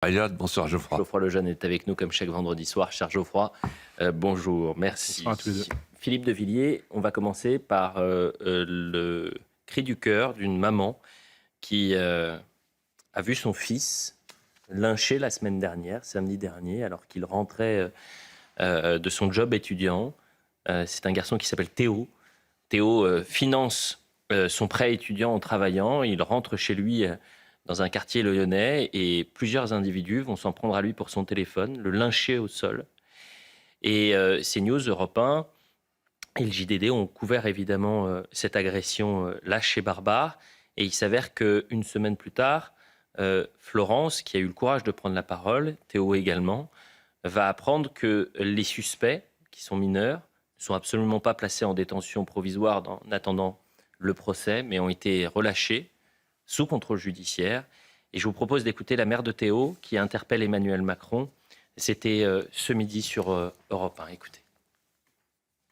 Elliott, bonsoir Geoffroy. Geoffroy Lejeune est avec nous comme chaque vendredi soir. Cher Geoffroy, bonjour, merci. Bonsoir à tous les deux. Philippe de Villiers, on va commencer par le cri du cœur d'une maman qui a vu son fils lynché la semaine dernière, samedi dernier, alors qu'il rentrait de son job étudiant. C'est un garçon qui s'appelle Théo. Théo finance son prêt étudiant en travaillant. Il rentre chez lui dans un quartier lyonnais et plusieurs individus vont s'en prendre à lui pour son téléphone, le lyncher au sol. Et CNews, Europe 1 et le JDD ont couvert évidemment cette agression lâche et barbare. Et il s'avère qu'une semaine plus tard, Florence, qui a eu le courage de prendre la parole, Théo également, va apprendre que les suspects, qui sont mineurs, ne sont absolument pas placés en détention provisoire en attendant le procès, mais ont été relâchés sous contrôle judiciaire. Et je vous propose d'écouter la mère de Théo qui interpelle Emmanuel Macron. C'était ce midi sur Europe 1. Écoutez.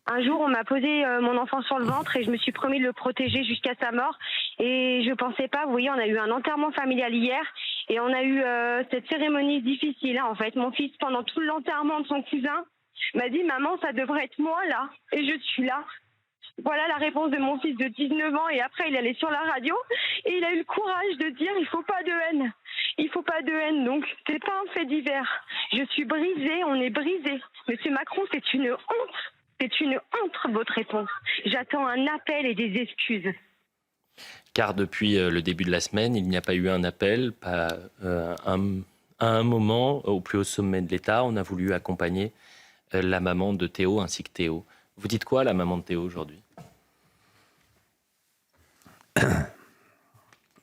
Un jour, on m'a posé mon enfant sur le ventre et je me suis promis de le protéger jusqu'à sa mort. Et je pensais pas, vous voyez, on a eu un enterrement familial hier et on a eu cette cérémonie difficile. En fait, mon fils, pendant tout l'enterrement de son cousin, m'a dit « Maman, ça devrait être moi là ». Et je suis là. Voilà la réponse de mon fils de 19 ans. Et après, il allait sur la radio et il a eu le courage de dire « Il faut pas de haine ». Il faut pas de haine, donc c'est pas un fait divers. Je suis brisée, on est brisé. Monsieur Macron, c'est une honte. C'est une honte, votre réponse. J'attends un appel et des excuses. Car depuis le début de la semaine, il n'y a pas eu un appel. Pas, à un moment, au plus haut sommet de l'État, on a voulu accompagner la maman de Théo ainsi que Théo. Vous dites quoi à la maman de Théo aujourd'hui ?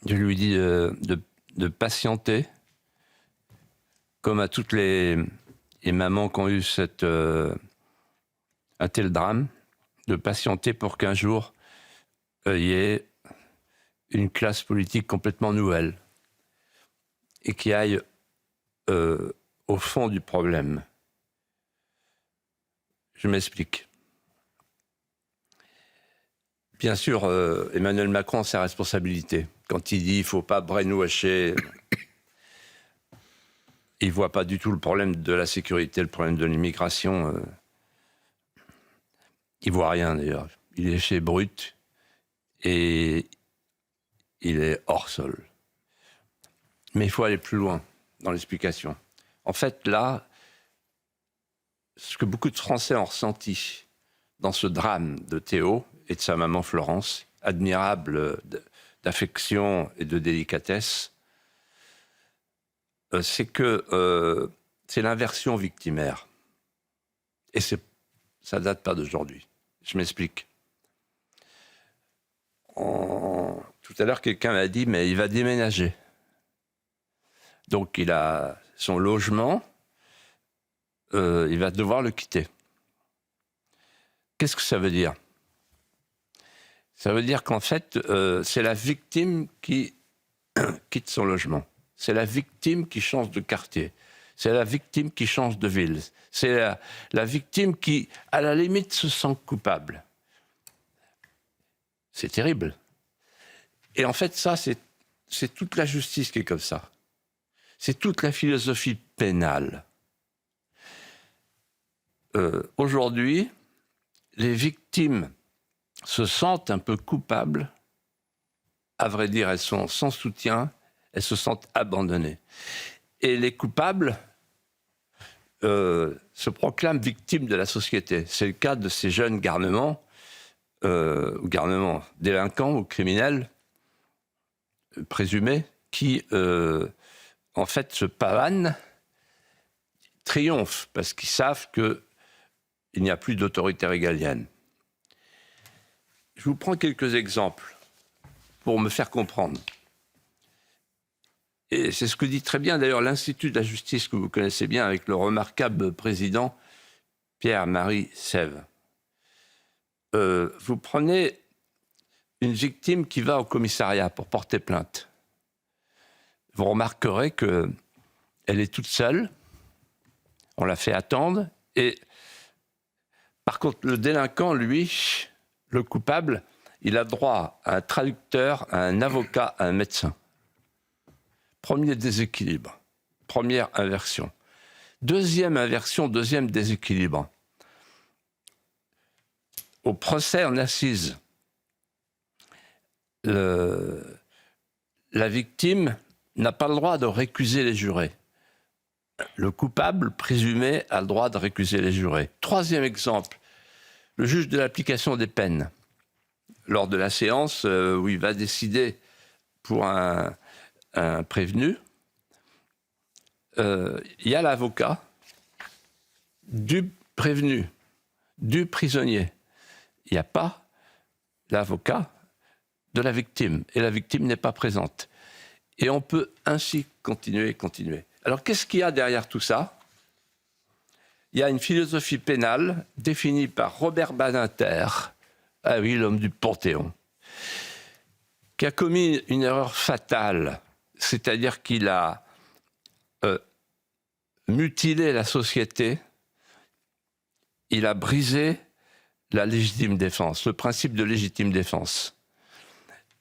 Je lui dis de patienter, comme à toutes les mamans qui ont eu un tel drame, de patienter pour qu'un jour, il y ait une classe politique complètement nouvelle et qui aille au fond du problème. Je m'explique. Bien sûr, Emmanuel Macron a sa responsabilité. Quand il dit qu'il ne faut pas brainwasher, il ne voit pas du tout le problème de la sécurité, le problème de l'immigration. Il ne voit rien d'ailleurs. Il est chez Brut et il est hors sol. Mais il faut aller plus loin dans l'explication. En fait, là, ce que beaucoup de Français ont ressenti dans ce drame de Théo et de sa maman Florence, admirable d'affection et de délicatesse, c'est que c'est l'inversion victimaire. Et ça ne date pas d'aujourd'hui. Je m'explique. Tout à l'heure, quelqu'un m'a dit, mais il va déménager. Donc, il a son logement, il va devoir le quitter. Qu'est-ce que ça veut dire ? Ça veut dire qu'en fait, c'est la victime qui quitte son logement. C'est la victime qui change de quartier. C'est la victime qui change de ville. C'est la victime qui, à la limite, se sent coupable. C'est terrible. Et en fait, ça, c'est toute la justice qui est comme ça. C'est toute la philosophie pénale. Aujourd'hui, les victimes se sentent un peu coupables. À vrai dire, elles sont sans soutien, elles se sentent abandonnées. Et les coupables se proclament victimes de la société. C'est le cas de ces jeunes garnements, délinquants ou criminels présumés, qui, en fait, se pavanent, triomphent, parce qu'ils savent qu'il n'y a plus d'autorité régalienne. Je vous prends quelques exemples pour me faire comprendre. Et c'est ce que dit très bien d'ailleurs l'Institut de la justice que vous connaissez bien avec le remarquable président Pierre-Marie Sèvres. Vous prenez une victime qui va au commissariat pour porter plainte. Vous remarquerez qu'elle est toute seule, on la fait attendre, et par contre le délinquant, lui, le coupable, il a droit à un traducteur, à un avocat, à un médecin. Premier déséquilibre. Première inversion. Deuxième inversion, deuxième déséquilibre. Au procès en assises, la victime n'a pas le droit de récuser les jurés. Le coupable présumé a le droit de récuser les jurés. Troisième exemple, le juge de l'application des peines, lors de la séance où il va décider pour un prévenu, il y a l'avocat du prévenu, du prisonnier. Il n'y a pas l'avocat de la victime, et la victime n'est pas présente. Et on peut ainsi continuer. Alors qu'est-ce qu'il y a derrière tout ça ? Il y a une philosophie pénale définie par Robert Badinter, ah oui, l'homme du Panthéon, qui a commis une erreur fatale, c'est-à-dire qu'il a mutilé la société, il a brisé la légitime défense, le principe de légitime défense.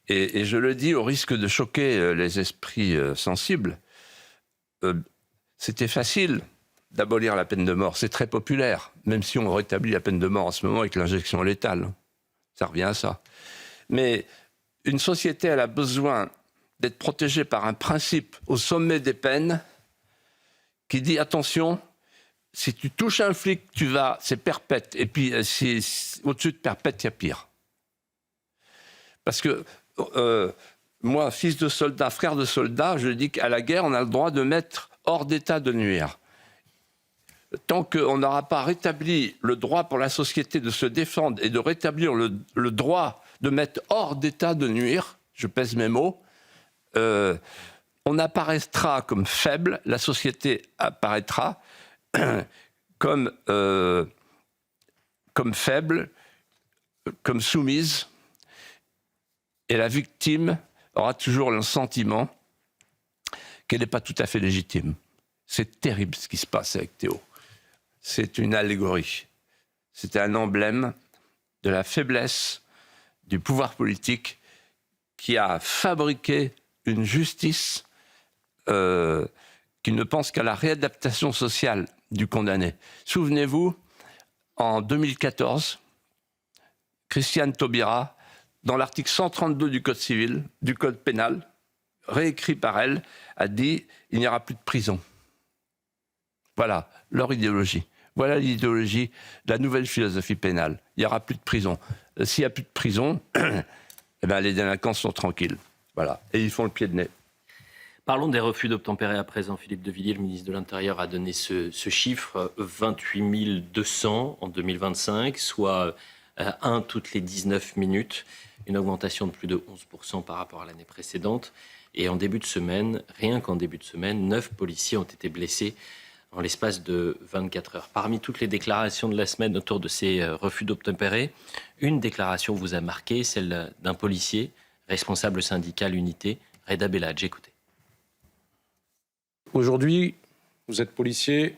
Et je le dis au risque de choquer les esprits sensibles, c'était facile d'abolir la peine de mort, c'est très populaire, même si on rétablit la peine de mort en ce moment avec l'injection létale. Ça revient à ça. Mais une société, elle a besoin d'être protégée par un principe au sommet des peines qui dit, attention, si tu touches un flic, c'est perpète. Et puis, au-dessus de perpète, il y a pire. Parce que moi, fils de soldat, frère de soldat, je dis qu'à la guerre, on a le droit de mettre hors d'état de nuire. Tant qu'on n'aura pas rétabli le droit pour la société de se défendre et de rétablir le droit de mettre hors d'état de nuire, je pèse mes mots, on apparaîtra comme faible, la société apparaîtra comme faible, comme soumise, et la victime aura toujours le sentiment qu'elle n'est pas tout à fait légitime. C'est terrible ce qui se passe avec Théo. C'est une allégorie. C'est un emblème de la faiblesse du pouvoir politique qui a fabriqué une justice qui ne pense qu'à la réadaptation sociale du condamné. Souvenez-vous, en 2014, Christiane Taubira, dans l'article 132 du Code civil, du Code pénal, réécrit par elle, a dit « il n'y aura plus de prison ». Voilà leur idéologie. Voilà l'idéologie de la nouvelle philosophie pénale. Il n'y aura plus de prison. S'il n'y a plus de prison, eh ben, les délinquants sont tranquilles. Voilà. Et ils font le pied de nez. Parlons des refus d'obtempérer à présent. Philippe de Villiers, le ministre de l'Intérieur, a donné ce chiffre, 28 200 en 2025, soit un toutes les 19 minutes, une augmentation de plus de 11% par rapport à l'année précédente. Et en début de semaine, rien qu'en début de semaine, 9 policiers ont été blessés en l'espace de 24 heures. Parmi toutes les déclarations de la semaine autour de ces refus d'obtempérer, une déclaration vous a marqué, celle d'un policier, responsable syndical Unité, Reda Belladj. Écoutez. Aujourd'hui, vous êtes policier,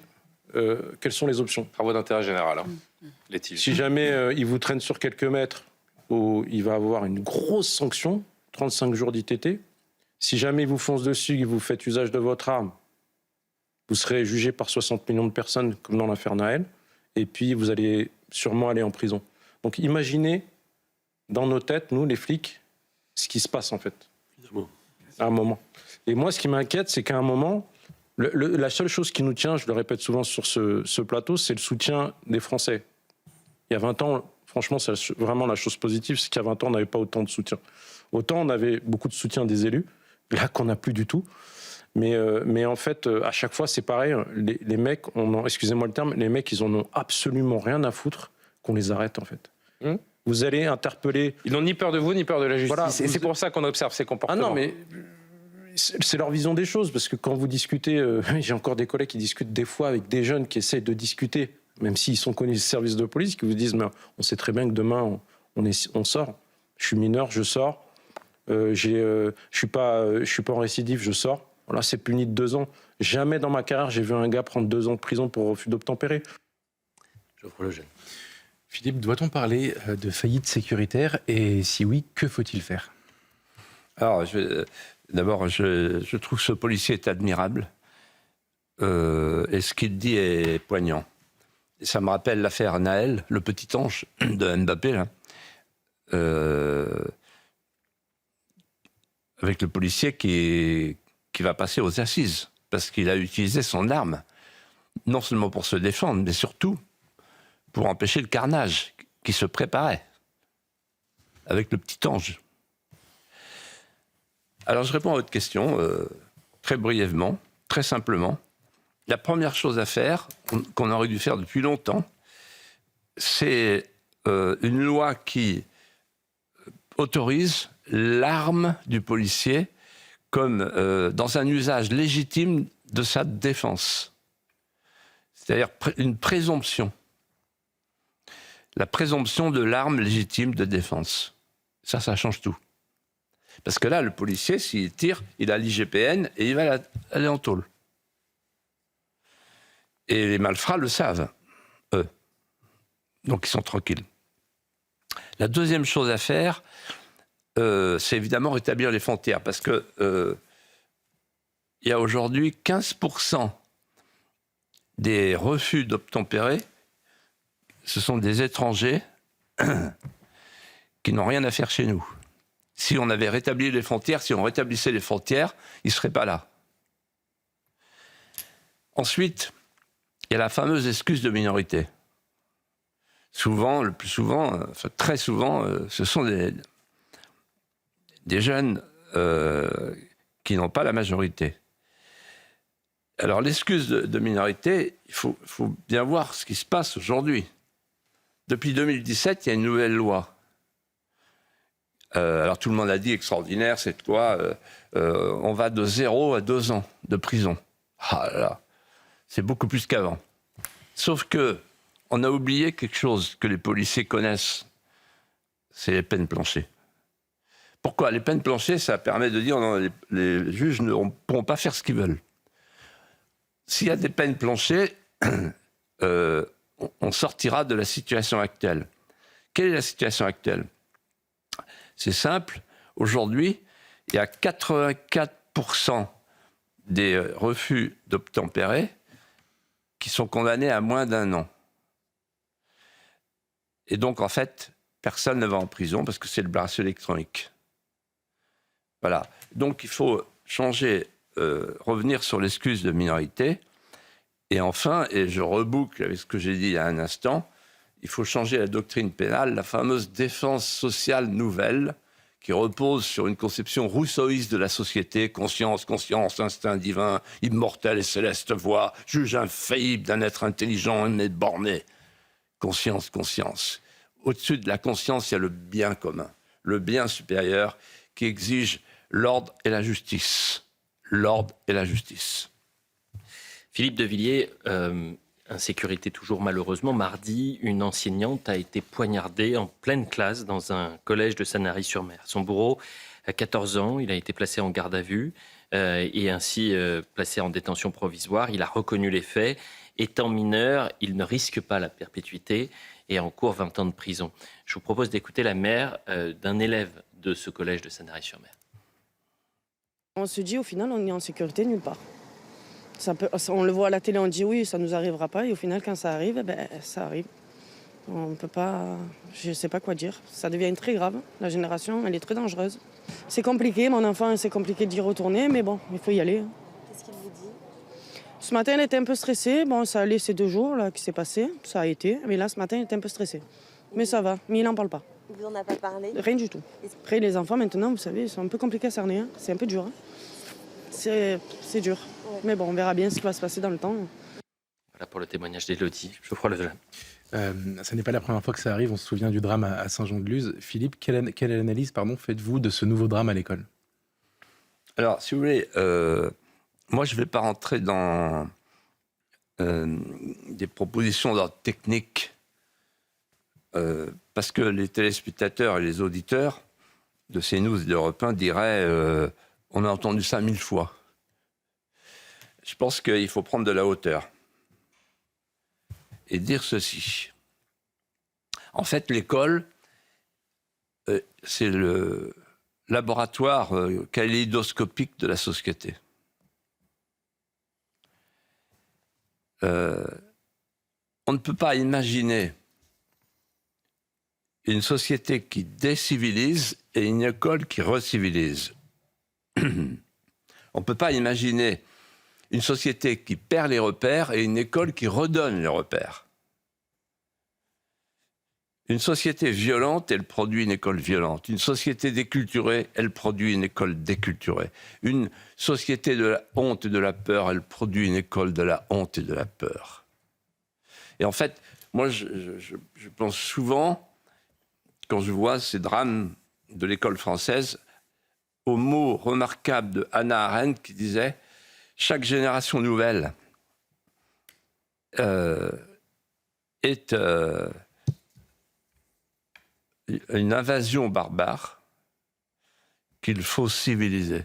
quelles sont les options ? Travaux d'intérêt général, Si jamais il vous traîne sur quelques mètres, il va avoir une grosse sanction, 35 jours d'ITT. Si jamais il vous fonce dessus et vous faites usage de votre arme, vous serez jugé par 60 millions de personnes, comme dans l'affaire Naël, et puis vous allez sûrement aller en prison. Donc imaginez, dans nos têtes, nous, les flics, ce qui se passe en fait. Évidemment. À un moment. Et moi, ce qui m'inquiète, c'est qu'à un moment, la seule chose qui nous tient, je le répète souvent sur ce plateau, c'est le soutien des Français. Il y a 20 ans, franchement, c'est vraiment la chose positive, c'est qu'il y a 20 ans, on n'avait pas autant de soutien. Autant on avait beaucoup de soutien des élus, là qu'on n'a plus du tout. Mais en fait, à chaque fois, c'est pareil. Les mecs, excusez-moi le terme, les mecs, ils en ont absolument rien à foutre qu'on les arrête, en fait. Vous allez interpeller... Ils n'ont ni peur de vous, ni peur de la justice. Voilà, et c'est pour ça qu'on observe ces comportements. Ah non, mais c'est leur vision des choses. Parce que quand vous discutez... j'ai encore des collègues qui discutent des fois avec des jeunes qui essayent de discuter, même s'ils sont connus des services de police, qui vous disent, mais on sait très bien que demain, on sort. Je suis mineur, je sors. Je suis pas en récidive, je sors. Voilà, c'est puni de 2 ans. Jamais dans ma carrière, j'ai vu un gars prendre 2 ans de prison pour refus d'obtempérer. Geoffroy Lejeune. Philippe, doit-on parler de faillite sécuritaire ? Et si oui, que faut-il faire ? Alors, d'abord, je trouve ce policier est admirable. et ce qu'il dit est poignant. Et ça me rappelle l'affaire Naël, le petit ange de Mbappé, là. Avec le policier qui va passer aux assises, parce qu'il a utilisé son arme, non seulement pour se défendre, mais surtout pour empêcher le carnage qui se préparait avec le petit ange. Alors je réponds à votre question très brièvement, très simplement. La première chose à faire, qu'on aurait dû faire depuis longtemps, c'est une loi qui autorise l'arme du policier comme dans un usage légitime de sa défense. C'est-à-dire une présomption. La présomption de l'arme légitime de défense. Ça change tout. Parce que là, le policier, s'il tire, il a l'IGPN et il va aller en tôle. Et les malfrats le savent, eux. Donc ils sont tranquilles. La deuxième chose à faire, c'est évidemment rétablir les frontières. Parce que il y a aujourd'hui 15% des refus d'obtempérer, ce sont des étrangers qui n'ont rien à faire chez nous. Si on avait rétabli les frontières, si on rétablissait les frontières, ils ne seraient pas là. Ensuite, il y a la fameuse excuse de minorité. Souvent, le plus souvent, enfin très souvent, ce sont des jeunes qui n'ont pas la majorité. Alors l'excuse de minorité, il faut bien voir ce qui se passe aujourd'hui. Depuis 2017, il y a une nouvelle loi. Alors tout le monde a dit extraordinaire, cette loi, on va de 0 à 2 ans de prison. Ah là là, c'est beaucoup plus qu'avant. Sauf que on a oublié quelque chose que les policiers connaissent, c'est les peines planchées. Pourquoi ? Les peines planchées, ça permet de dire non, les juges ne pourront pas faire ce qu'ils veulent. S'il y a des peines planchées, on sortira de la situation actuelle. Quelle est la situation actuelle ? C'est simple. Aujourd'hui, il y a 84% des refus d'obtempérer qui sont condamnés à moins d'1 an. Et donc, en fait, personne ne va en prison parce que c'est le bracelet électronique. Voilà. Donc, il faut changer, revenir sur l'excuse de minorité. Et enfin, et je reboucle avec ce que j'ai dit il y a un instant, il faut changer la doctrine pénale, la fameuse défense sociale nouvelle, qui repose sur une conception rousseauiste de la société, conscience, instinct divin, immortel et céleste voix, juge infaillible d'un être intelligent mais borné. Conscience. Au-dessus de la conscience, il y a le bien commun, le bien supérieur qui exige l'ordre et la justice. L'ordre et la justice. Philippe de Villiers, insécurité toujours malheureusement. Mardi, une enseignante a été poignardée en pleine classe dans un collège de Sanary-sur-Mer. Son bourreau a 14 ans, il a été placé en garde à vue et ainsi placé en détention provisoire. Il a reconnu les faits. Étant mineur, il ne risque pas la perpétuité et encourt 20 ans de prison. Je vous propose d'écouter la mère d'un élève de ce collège de Sanary-sur-Mer. On se dit au final, on est en sécurité nulle part. On le voit à la télé, on dit oui, ça ne nous arrivera pas. Et au final, quand ça arrive, ça arrive. On ne peut pas... Je ne sais pas quoi dire. Ça devient très grave. La génération, elle est très dangereuse. C'est compliqué, mon enfant, c'est compliqué d'y retourner, mais bon, il faut y aller. Qu'est-ce qu'il vous dit ? Ce matin, il était un peu stressé. Bon, ça allait ces 2 jours là qui s'est passé. Ça a été. Mais là, ce matin, il était un peu stressé. Mais ça va. Mais il n'en parle pas. Il vous en a pas parlé ? Rien du tout. Après, les enfants, maintenant, vous savez, ils sont un peu compliqués à cerner. Hein. C'est un peu dur. Hein. C'est dur. Ouais. Mais bon, on verra bien ce qui va se passer dans le temps. Voilà pour le témoignage d'Élodie. Geoffroy Lejeune. Ce n'est pas la première fois que ça arrive. On se souvient du drame à Saint-Jean-de-Luz. Philippe, quelle analyse faites-vous de ce nouveau drame à l'école ? Alors, si vous voulez, moi, je ne vais pas rentrer dans des propositions d'ordre technique parce que les téléspectateurs et les auditeurs de CNews et d'Europe 1 diraient on a entendu ça 1000 fois. Je pense qu'il faut prendre de la hauteur et dire ceci. En fait, l'école, c'est le laboratoire kaléidoscopique de la société. on ne peut pas imaginer une société qui décivilise et une école qui recivilise. On ne peut pas imaginer une société qui perd les repères et une école qui redonne les repères. Une société violente, elle produit une école violente. Une société déculturée, elle produit une école déculturée. Une société de la honte et de la peur, elle produit une école de la honte et de la peur. Et en fait, moi, je pense souvent, quand je vois ces drames de l'école française, au mot remarquable de Hannah Arendt qui disait « Chaque génération nouvelle est une invasion barbare qu'il faut civiliser.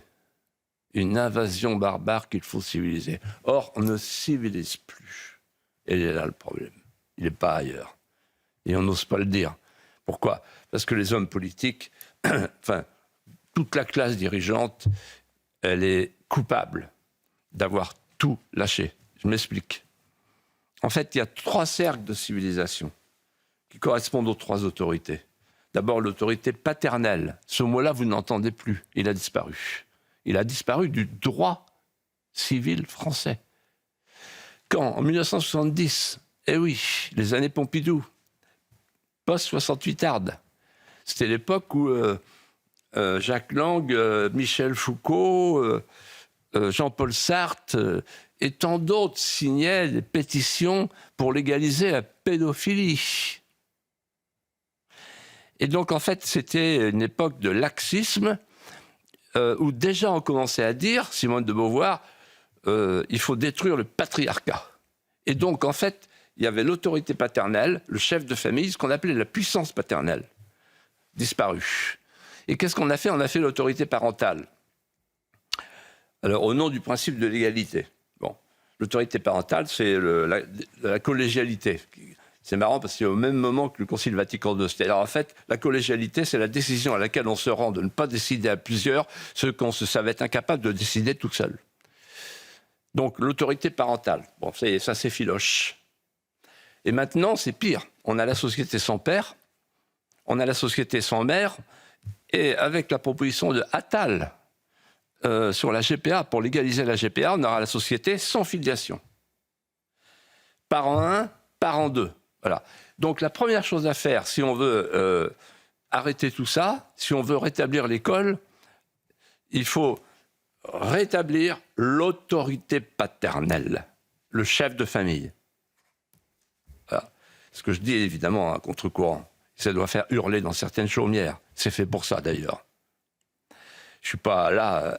Une invasion barbare qu'il faut civiliser. Or, on ne civilise plus. Et il est là le problème. Il n'est pas ailleurs. Et on n'ose pas le dire. Pourquoi ? Parce que les hommes politiques, enfin, toute la classe dirigeante, elle est coupable d'avoir tout lâché. Je m'explique. En fait, il y a 3 cercles de civilisation qui correspondent aux 3 autorités. D'abord, l'autorité paternelle. Ce mot-là, vous n'entendez plus. Il a disparu. Il a disparu du droit civil français. Quand, en 1970, eh oui, les années Pompidou, post-68 Arde, c'était l'époque où Jacques Lang, Michel Foucault, Jean-Paul Sartre et tant d'autres signaient des pétitions pour légaliser la pédophilie. Et donc, en fait, c'était une époque de laxisme où déjà on commençait à dire, Simone de Beauvoir, il faut détruire le patriarcat. Et donc, en fait, il y avait l'autorité paternelle, le chef de famille, ce qu'on appelait la puissance paternelle, disparue. Et qu'est-ce qu'on a fait ? On a fait l'autorité parentale. Alors, au nom du principe de l'égalité. Bon, l'autorité parentale, c'est la collégialité. C'est marrant parce que c'est au même moment que le Concile Vatican II. Alors en fait, la collégialité, c'est la décision à laquelle on se rend de ne pas décider à plusieurs ce qu'on se savait être incapable de décider tout seul. Donc l'autorité parentale, bon, ça c'est filoche. Et maintenant, c'est pire. On a la société sans père, on a la société sans mère, et avec la proposition de Attal sur la GPA, pour légaliser la GPA, on aura la société sans filiation. Parent 1, parent 2. Voilà. Donc la première chose à faire, si on veut arrêter tout ça, si on veut rétablir l'école, il faut rétablir l'autorité paternelle, le chef de famille. Voilà. Ce que je dis évidemment à contre-courant, ça doit faire hurler dans certaines chaumières. C'est fait pour ça d'ailleurs. Je ne suis pas là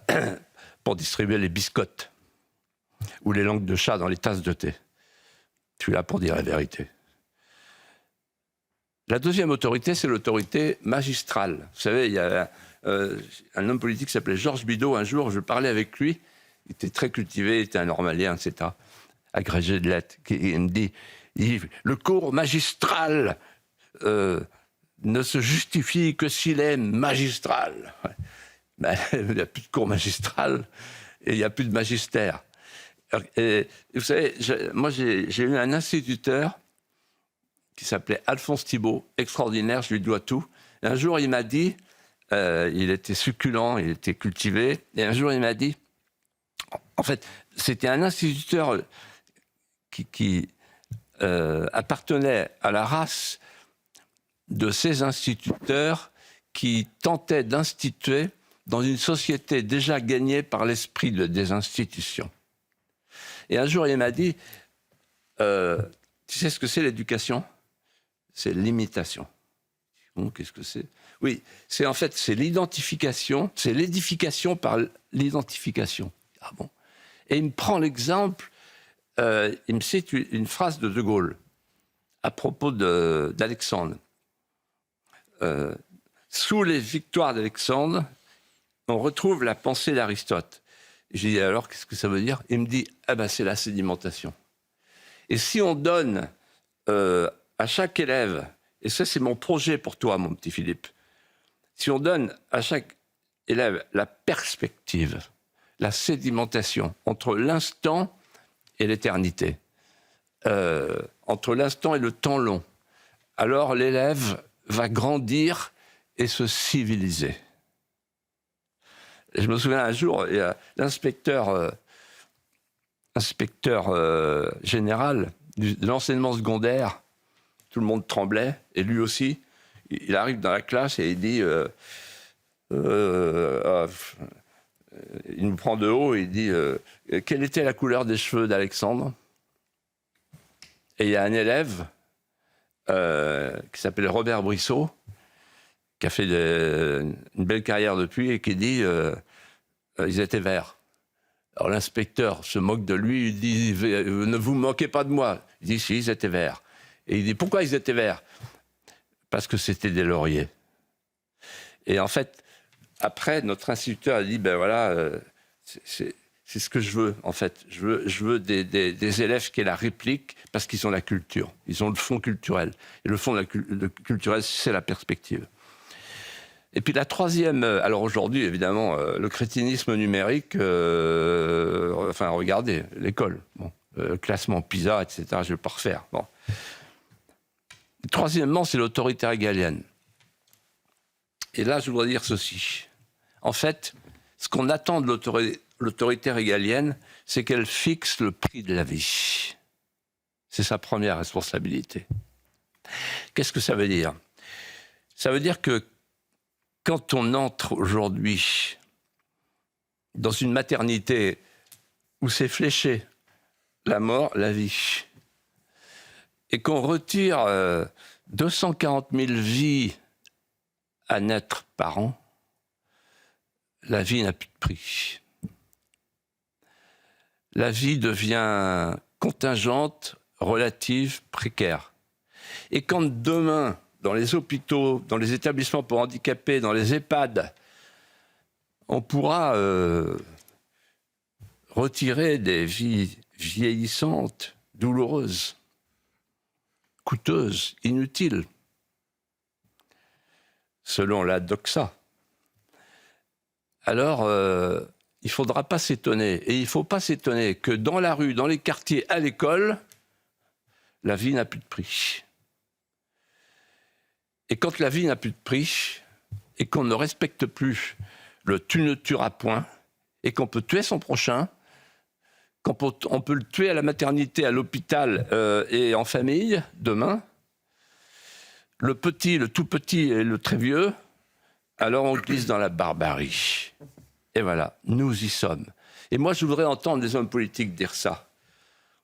pour distribuer les biscottes ou les langues de chat dans les tasses de thé. Je suis là pour dire la vérité. La deuxième autorité, c'est l'autorité magistrale. Vous savez, il y a un homme politique qui s'appelait Georges Bidault. Un jour, je parlais avec lui. Il était très cultivé, il était un normalien, etc. Agrégé de lettres. Il me dit, le cours magistral ne se justifie que s'il est magistral. Ben, il n'y a plus de cours magistral et il n'y a plus de magistère. Et vous savez, moi j'ai eu un instituteur qui s'appelait Alphonse Thibault, extraordinaire, je lui dois tout. Et un jour, il m'a dit, il était succulent, il était cultivé, et un jour, il m'a dit, en fait, c'était un instituteur qui appartenait à la race de ces instituteurs qui tentaient d'instituer dans une société déjà gagnée par l'esprit des institutions. Et un jour, il m'a dit, tu sais ce que c'est l'éducation ? C'est l'imitation. Bon, qu'est-ce que c'est ? Oui, c'est en fait, c'est l'identification, c'est l'édification par l'identification. Ah bon ? Et il me prend l'exemple, il me cite une phrase de De Gaulle à propos d'Alexandre. Sous les victoires d'Alexandre, on retrouve la pensée d'Aristote. J'ai dit, alors, qu'est-ce que ça veut dire ? Il me dit, ah ben, c'est la sédimentation. Et si on donne à chaque élève, et ça, c'est mon projet pour toi, mon petit Philippe, si on donne à chaque élève la perspective, la sédimentation entre l'instant et l'éternité, entre l'instant et le temps long, alors l'élève va grandir et se civiliser. Et je me souviens un jour, il y a l'inspecteur général de l'enseignement secondaire, tout le monde tremblait, et lui aussi, il arrive dans la classe et il dit... il nous prend de haut et il dit quelle était la couleur des cheveux d'Alexandre? Et il y a un élève qui s'appelle Robert Brissot, qui a fait une belle carrière depuis et qui dit ils étaient verts. Alors l'inspecteur se moque de lui, il dit ne vous moquez pas de moi. Il dit si, ils étaient verts. Et il dit pourquoi ils étaient verts? Parce que c'était des lauriers. Et en fait, après, notre instituteur a dit ben voilà, c'est ce que je veux en fait. Je veux des élèves qui aient la réplique parce qu'ils ont la culture, ils ont le fond culturel. Et le fond culturel, c'est la perspective. Et puis la troisième, alors aujourd'hui évidemment, le crétinisme numérique, enfin regardez, l'école, bon, classement PISA, etc., je ne vais pas refaire. Bon. Troisièmement, c'est l'autorité régalienne. Et là, je voudrais dire ceci. En fait, ce qu'on attend de l'autorité régalienne, c'est qu'elle fixe le prix de la vie. C'est sa première responsabilité. Qu'est-ce que ça veut dire? Ça veut dire que quand on entre aujourd'hui dans une maternité où c'est fléché la mort, la vie, et qu'on retire 240 000 vies à naître par an, la vie n'a plus de prix. La vie devient contingente, relative, précaire. Et quand demain, dans les hôpitaux, dans les établissements pour handicapés, dans les EHPAD, on pourra retirer des vies vieillissantes, douloureuses, coûteuses, inutiles, selon la doxa, alors il ne faudra pas s'étonner. Et il ne faut pas s'étonner que dans la rue, dans les quartiers, à l'école, la vie n'a plus de prix. Et quand la vie n'a plus de prix, et qu'on ne respecte plus le « tu ne tueras point », et qu'on peut tuer son prochain, qu'on peut le tuer à la maternité, à l'hôpital et en famille, demain, le petit, le tout petit et le très vieux, alors on glisse dans la barbarie. Et voilà, nous y sommes. Et moi, je voudrais entendre les hommes politiques dire ça.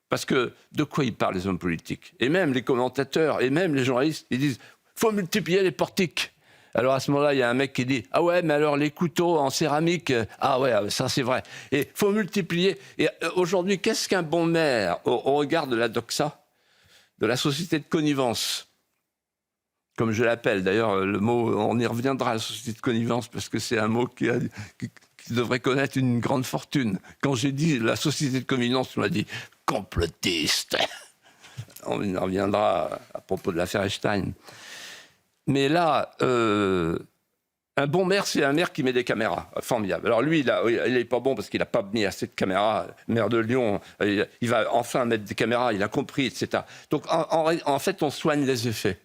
Parce que de quoi ils parlent, les hommes politiques? Et même les commentateurs, et même les journalistes, ils disent « faut multiplier les portiques ». Alors à ce moment-là, il y a un mec qui dit « ah ouais, mais alors les couteaux en céramique, ah ouais, ça c'est vrai ». Et il faut multiplier. Et aujourd'hui, qu'est-ce qu'un bon maire au regard de la doxa, de la société de connivence, comme je l'appelle, d'ailleurs, le mot, on y reviendra, la société de connivence, parce que c'est un mot qui devrait connaître une grande fortune. Quand j'ai dit la société de connivence, on m'a dit complotiste. On y reviendra à propos de l'affaire Epstein. Mais là, un bon maire, c'est un maire qui met des caméras. Formidable. Alors lui, il n'est pas bon parce qu'il n'a pas mis assez de caméras. Maire de Lyon, il va enfin mettre des caméras, il a compris, etc. Donc en fait, on soigne les effets,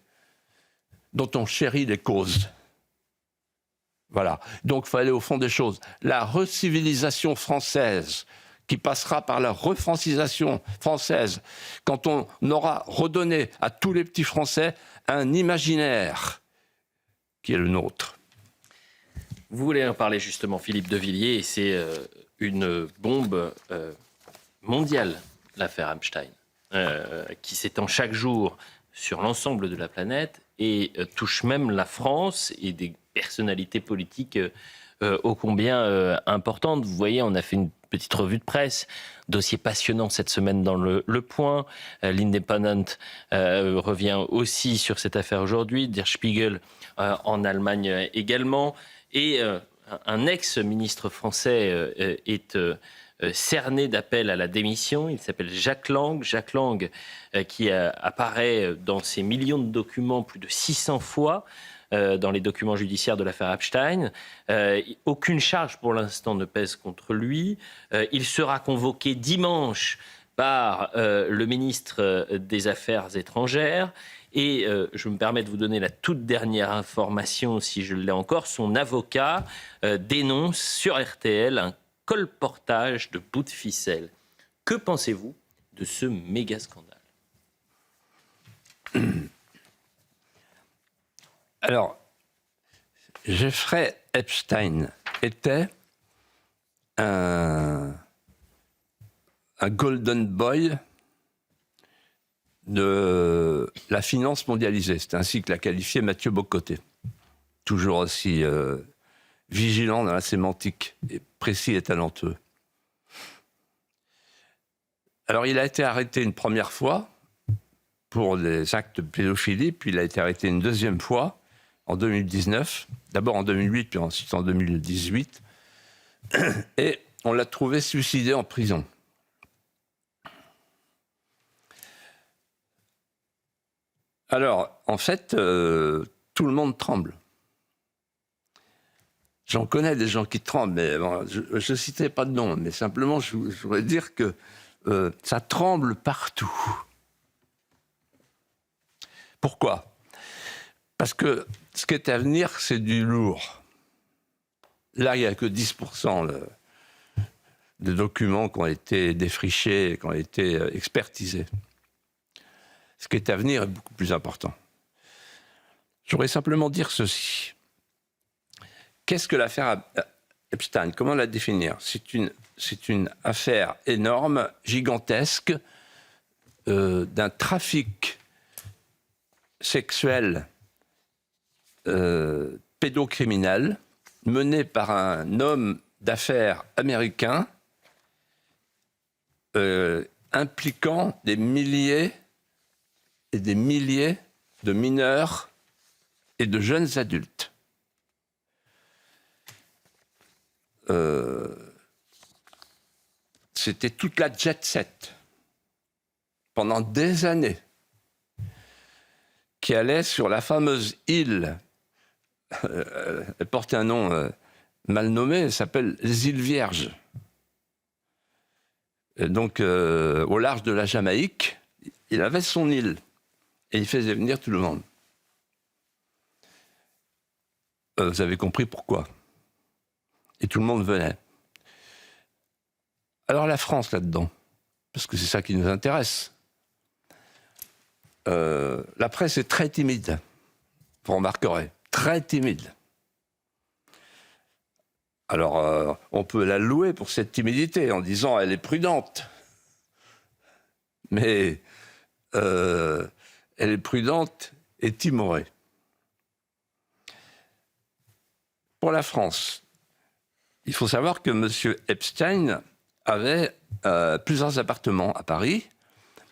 dont on chérit les causes. Voilà. Donc il faut aller au fond des choses. La recivilisation française, qui passera par la refrancisation française, quand on aura redonné à tous les petits Français un imaginaire qui est le nôtre. Vous voulez en parler justement, Philippe de Villiers, et c'est une bombe mondiale, l'affaire Epstein, qui s'étend chaque jour sur l'ensemble de la planète et touche même la France et des personnalités politiques ô combien importantes. Vous voyez, on a fait une petite revue de presse, dossier passionnant cette semaine dans Le Point. L'Independent revient aussi sur cette affaire aujourd'hui, Der Spiegel en Allemagne également. Et un ex-ministre français est cerné d'appel à la démission. Il s'appelle Jack Lang. Jack Lang qui apparaît dans ces millions de documents plus de 600 fois dans les documents judiciaires de l'affaire Epstein. Aucune charge pour l'instant ne pèse contre lui. Il sera convoqué dimanche par le ministre des Affaires étrangères. Et je me permets de vous donner la toute dernière information, si je l'ai encore. Son avocat dénonce sur RTL un colportage de bouts de ficelle. Que pensez-vous de ce méga scandale ? Alors, Jeffrey Epstein était un golden boy de la finance mondialisée. C'est ainsi que l'a qualifié Mathieu Bocoté. Toujours aussi vigilant dans la sémantique, et précis et talentueux. Alors, il a été arrêté une première fois pour des actes de pédophilie, puis il a été arrêté une deuxième fois en 2019, d'abord en 2008, puis ensuite en 2018, et on l'a trouvé suicidé en prison. Alors, en fait, tout le monde tremble. J'en connais des gens qui tremblent, mais bon, je ne citais pas de nom, mais simplement, je voudrais dire que ça tremble partout. Pourquoi ? Parce que ce qui est à venir, c'est du lourd. Là, il n'y a que 10% de documents qui ont été défrichés, qui ont été expertisés. Ce qui est à venir est beaucoup plus important. Je voudrais simplement dire ceci. Qu'est-ce que l'affaire Epstein ? Comment la définir ? C'est une affaire énorme, gigantesque, d'un trafic sexuel pédocriminel mené par un homme d'affaires américain impliquant des milliers et des milliers de mineurs et de jeunes adultes. C'était toute la jet set pendant des années qui allait sur la fameuse île, elle porte un nom mal nommé, elle s'appelle les îles Vierges. Et donc, au large de la Jamaïque, il avait son île et il faisait venir tout le monde. Vous avez compris pourquoi. Et tout le monde venait. Alors la France là-dedans, parce que c'est ça qui nous intéresse. La presse est très timide, vous remarquerez, très timide. Alors on peut la louer pour cette timidité en disant elle est prudente. Mais elle est prudente et timorée. Pour la France, il faut savoir que M. Epstein avait plusieurs appartements à Paris,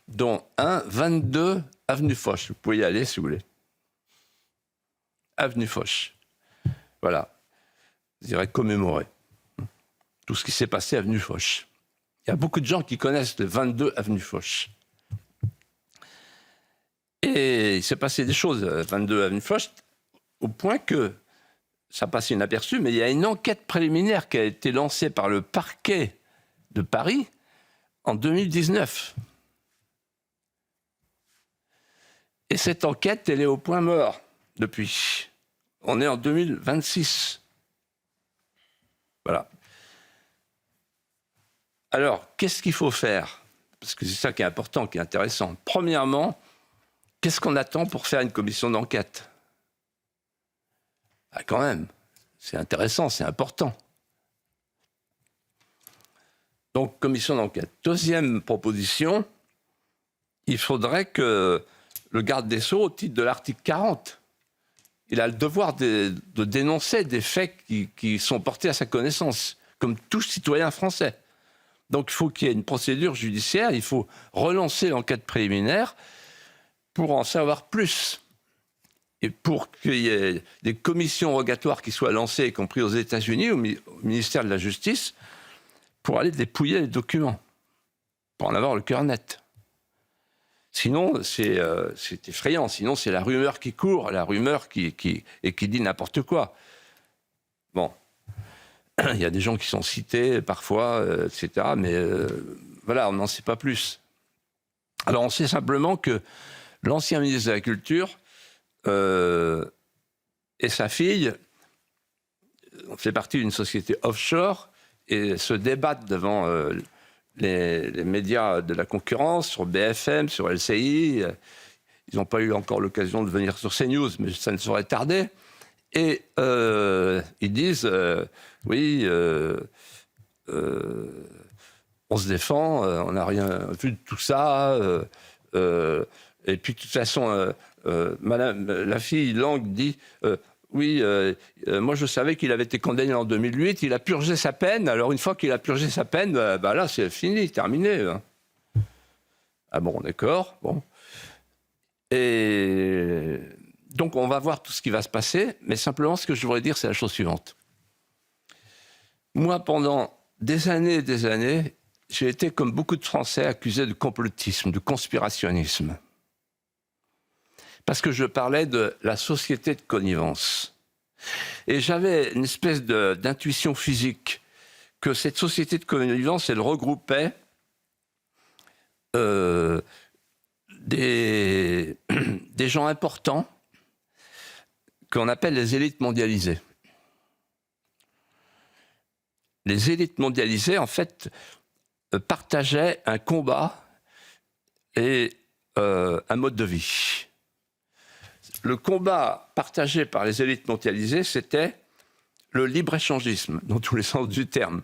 dont un 22 avenue Foch. Vous pouvez y aller si vous voulez. Avenue Foch. Voilà. Je dirais commémorer tout ce qui s'est passé avenue Foch. Il y a beaucoup de gens qui connaissent le 22 avenue Foch. Et il s'est passé des choses, 22 avenue Foch, au point que ça passe inaperçu, mais il y a une enquête préliminaire qui a été lancée par le parquet de Paris en 2019. Et cette enquête, elle est au point mort depuis. On est en 2026. Voilà. Alors, qu'est-ce qu'il faut faire ? Parce que c'est ça qui est important, qui est intéressant. Premièrement, qu'est-ce qu'on attend pour faire une commission d'enquête ? Ah, quand même, c'est intéressant, c'est important. Donc, commission d'enquête. Deuxième proposition, il faudrait que le garde des Sceaux, au titre de l'article 40, il a le devoir de dénoncer des faits qui sont portés à sa connaissance, comme tout citoyen français. Donc, il faut qu'il y ait une procédure judiciaire, il faut relancer l'enquête préliminaire pour en savoir plus. Et pour qu'il y ait des commissions rogatoires qui soient lancées, y compris aux États-Unis, au ministère de la Justice, pour aller dépouiller les documents, pour en avoir le cœur net. Sinon, c'est effrayant. Sinon, c'est la rumeur qui court, la rumeur qui dit n'importe quoi. Bon, il y a des gens qui sont cités parfois, etc. Mais Voilà, on n'en sait pas plus. Alors, on sait simplement que l'ancien ministre de la Culture et sa fille fait partie d'une société offshore et se débattent devant les médias de la concurrence, sur BFM, sur LCI. Ils n'ont pas eu encore l'occasion de venir sur CNews, mais ça ne saurait tarder. Et ils disent, oui, on se défend, on n'a rien vu de tout ça. Et puis, de toute façon, la fille Lang dit... oui, moi je savais qu'il avait été condamné en 2008, il a purgé sa peine, alors une fois qu'il a purgé sa peine, là c'est fini, terminé. Hein. Ah bon, d'accord, bon. Et donc on va voir tout ce qui va se passer, mais simplement ce que je voudrais dire c'est la chose suivante. Moi pendant des années, j'ai été comme beaucoup de Français accusé de complotisme, de conspirationnisme. Parce que je parlais de la société de connivence. Et j'avais une espèce d'intuition physique que cette société de connivence, elle regroupait des gens importants qu'on appelle les élites mondialisées. Les élites mondialisées, en fait, partageaient un combat et un mode de vie. Le combat partagé par les élites mondialisées, c'était le libre-échangisme, dans tous les sens du terme.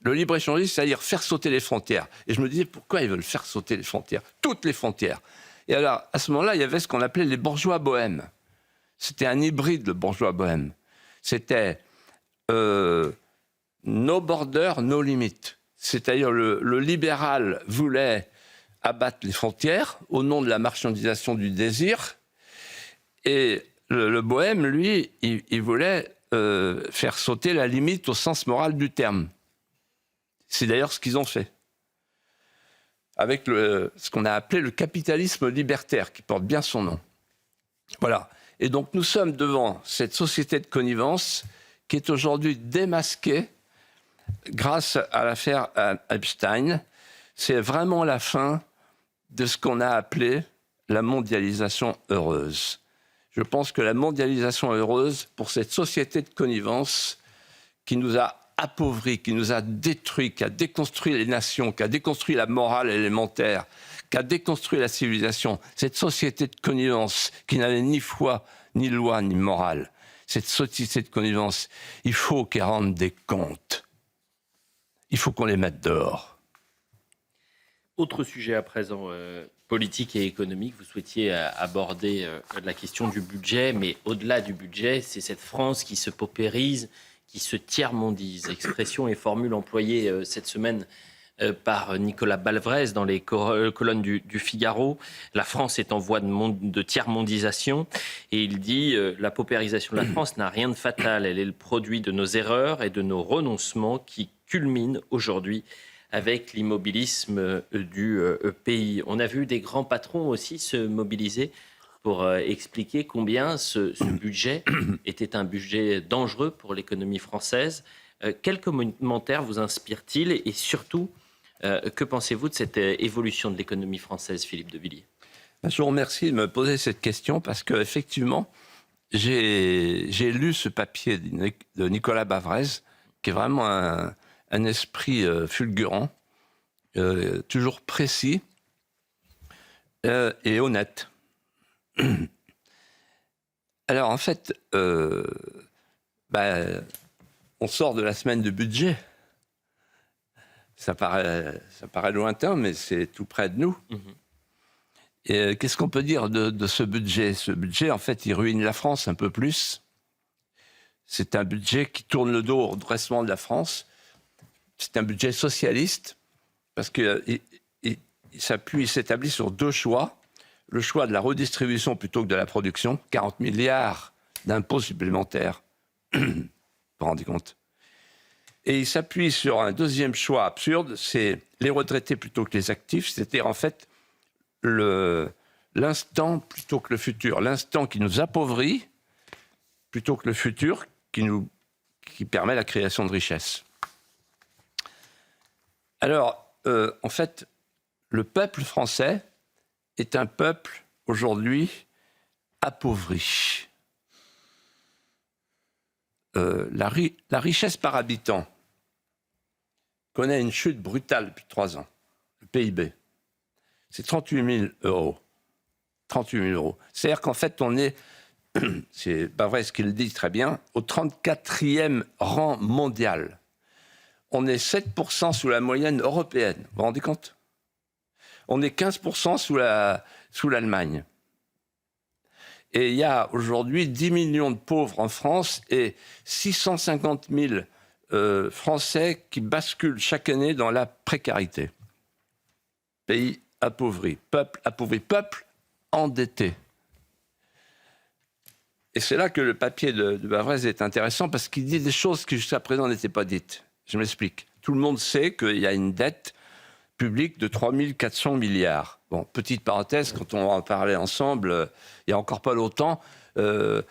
Le libre-échangisme, c'est-à-dire faire sauter les frontières. Et je me disais, pourquoi ils veulent faire sauter les frontières? Toutes les frontières. Et alors, à ce moment-là, il y avait ce qu'on appelait les bourgeois bohèmes. C'était un hybride, le bourgeois bohème. C'était no border, no limit. C'est-à-dire le libéral voulait abattre les frontières au nom de la marchandisation du désir. Et le bohème, lui, il voulait faire sauter la limite au sens moral du terme. C'est d'ailleurs ce qu'ils ont fait. Avec ce qu'on a appelé le capitalisme libertaire, qui porte bien son nom. Voilà. Et donc nous sommes devant cette société de connivence qui est aujourd'hui démasquée grâce à l'affaire Epstein. C'est vraiment la fin de ce qu'on a appelé la mondialisation heureuse. Je pense que la mondialisation heureuse, pour cette société de connivence qui nous a appauvris, qui nous a détruits, qui a déconstruit les nations, qui a déconstruit la morale élémentaire, qui a déconstruit la civilisation, cette société de connivence qui n'avait ni foi, ni loi, ni morale, cette société de connivence, il faut qu'elle rende des comptes. Il faut qu'on les mette dehors. Autre sujet à présent, politique et économique. Vous souhaitiez aborder la question du budget, mais au-delà du budget, c'est cette France qui se paupérise, qui se tiers-mondise. Expression et formule employée cette semaine par Nicolas Balvrez dans les colonnes du Figaro. La France est en voie de tiers-mondisation. Et il dit la paupérisation de la France n'a rien de fatal. Elle est le produit de nos erreurs et de nos renoncements qui culminent aujourd'hui avec l'immobilisme du pays. On a vu des grands patrons aussi se mobiliser pour expliquer combien ce budget était un budget dangereux pour l'économie française. Quel commentaire vous inspire-t-il et surtout, que pensez-vous de cette évolution de l'économie française, Philippe de Villiers? Je vous remercie de me poser cette question parce qu'effectivement, j'ai lu ce papier de Nicolas Balvrez, qui est vraiment un esprit fulgurant, toujours précis et honnête. Alors en fait, on sort de la semaine de budget. Ça paraît lointain, mais c'est tout près de nous. Et qu'est-ce qu'on peut dire de ce budget? Ce budget, en fait, il ruine la France un peu plus. C'est un budget qui tourne le dos au redressement de la France. C'est un budget socialiste, parce qu'il s'établit sur deux choix. Le choix de la redistribution plutôt que de la production, 40 milliards d'impôts supplémentaires. Vous vous rendez compte? Et il s'appuie sur un deuxième choix absurde, c'est les retraités plutôt que les actifs, c'est-à-dire en fait l'instant plutôt que le futur. L'instant qui nous appauvrit plutôt que le futur qui permet la création de richesses. Alors, en fait, le peuple français est un peuple aujourd'hui appauvri. La richesse par habitant connaît une chute brutale depuis 3 ans. Le PIB, c'est 38 000 euros. 38 000 euros. C'est-à-dire qu'en fait, on est, c'est pas vrai ce qu'il dit très bien, au 34e rang mondial. On est 7% sous la moyenne européenne. Vous vous rendez compte ? On est 15% sous l'Allemagne. Et il y a aujourd'hui 10 millions de pauvres en France et 650 000 Français qui basculent chaque année dans la précarité. Pays appauvri, peuple endetté. Et c'est là que le papier de Bavrez est intéressant parce qu'il dit des choses qui jusqu'à présent n'étaient pas dites. Je m'explique. Tout le monde sait qu'il y a une dette publique de 3 400 milliards. Bon, petite parenthèse, quand on en parlait ensemble, il n'y a encore pas longtemps, vous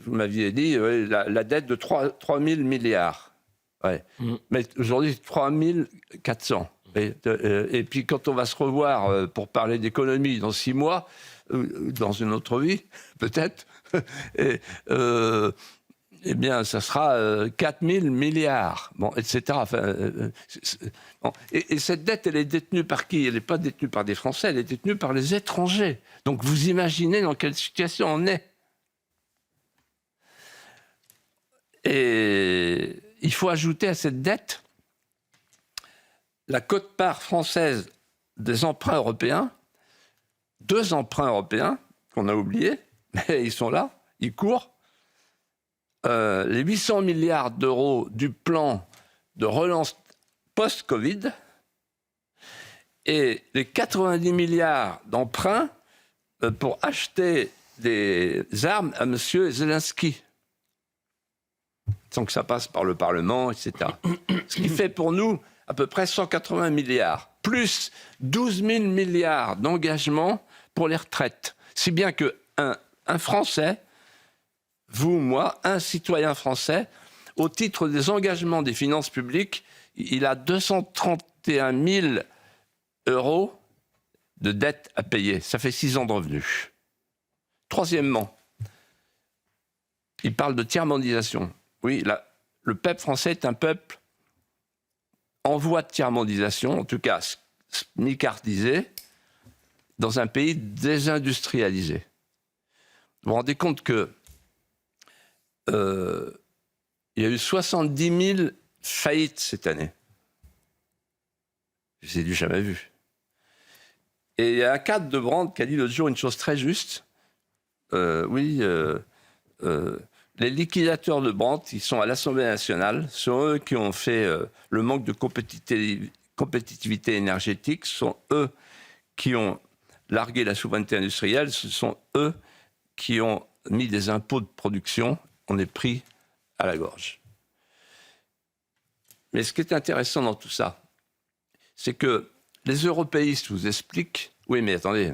m'aviez dit la dette de 3 000 milliards. Ouais. Mais aujourd'hui, 3 400. Et puis quand on va se revoir pour parler d'économie dans 6 mois, dans une autre vie, peut-être, eh bien, ça sera 4 000 milliards, bon, etc. Enfin, bon. Et cette dette, elle est détenue par qui ? Elle n'est pas détenue par des Français, elle est détenue par les étrangers. Donc vous imaginez dans quelle situation on est. Et il faut ajouter à cette dette la quote-part française des emprunts européens, 2 emprunts européens qu'on a oubliés, mais ils sont là, ils courent. Les 800 milliards d'euros du plan de relance post-Covid et les 90 milliards d'emprunts pour acheter des armes à M. Zelensky, sans que ça passe par le Parlement, etc. Ce qui fait pour nous à peu près 180 milliards, plus 12 000 milliards d'engagements pour les retraites. Si bien qu'un Français, vous, moi, un citoyen français, au titre des engagements des finances publiques, il a 231 000 euros de dette à payer. Ça fait 6 ans de revenus. Troisièmement, il parle de tiers-mondisation. Oui, le peuple français est un peuple en voie de tiers-mondisation, en tout cas smicardisé, dans un pays désindustrialisé. Vous vous rendez compte que il y a eu 70 000 faillites cette année. Je n'ai jamais vu. Et il y a un cadre de Brandt qui a dit l'autre jour une chose très juste. Les liquidateurs de Brandt, ils sont à l'Assemblée nationale, ce sont eux qui ont fait le manque de compétitivité énergétique, ce sont eux qui ont largué la souveraineté industrielle, ce sont eux qui ont mis des impôts de production. On est pris à la gorge. Mais ce qui est intéressant dans tout ça, c'est que les européistes vous expliquent « Oui, mais attendez,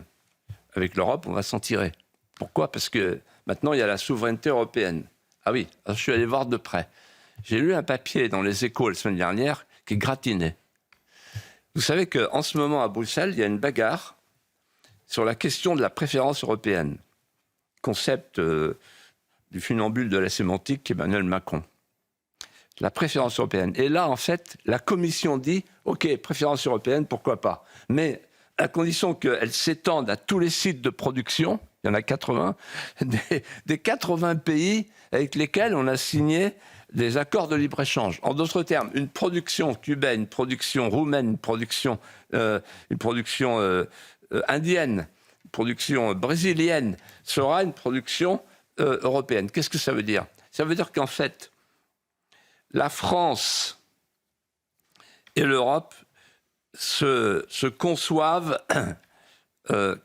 avec l'Europe, on va s'en tirer. » Pourquoi ? Parce que maintenant, il y a la souveraineté européenne. Ah oui, alors je suis allé voir de près. J'ai lu un papier dans les Échos la semaine dernière qui gratinait. Vous savez qu'en ce moment, à Bruxelles, il y a une bagarre sur la question de la préférence européenne. Concept du funambule de la sémantique, Emmanuel Macron. La préférence européenne. Et là, en fait, la Commission dit « Ok, préférence européenne, pourquoi pas ?» Mais à condition qu'elle s'étende à tous les sites de production, il y en a 80, des 80 pays avec lesquels on a signé des accords de libre-échange. En d'autres termes, une production cubaine, une production roumaine, une production indienne, une production brésilienne sera une production européenne. Qu'est-ce que ça veut dire ? Ça veut dire qu'en fait, la France et l'Europe se conçoivent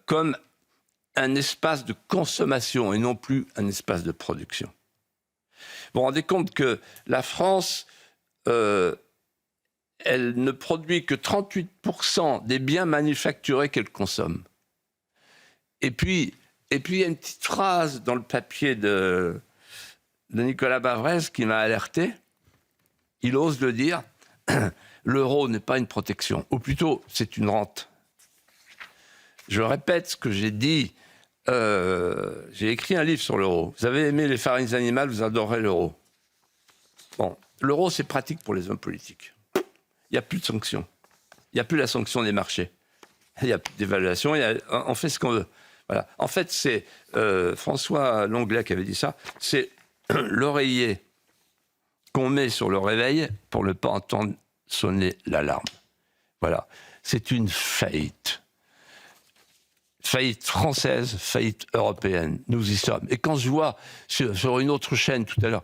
comme un espace de consommation et non plus un espace de production. Vous vous rendez compte que la France, elle ne produit que 38% des biens manufacturés qu'elle consomme. Et puis, il y a une petite phrase dans le papier de Nicolas Bavrez qui m'a alerté. Il ose le dire. L'euro n'est pas une protection, ou plutôt, c'est une rente. Je répète ce que j'ai dit. J'ai écrit un livre sur l'euro. Vous avez aimé les farines animales, vous adorez l'euro. Bon, l'euro, c'est pratique pour les hommes politiques. Il n'y a plus de sanctions. Il n'y a plus la sanction des marchés. Il n'y a plus d'évaluation. On fait ce qu'on veut. Voilà. En fait, c'est François Lenglet qui avait dit ça. C'est l'oreiller qu'on met sur le réveil pour ne pas entendre sonner l'alarme. Voilà. C'est une faillite. Faillite française, faillite européenne. Nous y sommes. Et quand je vois sur une autre chaîne tout à l'heure,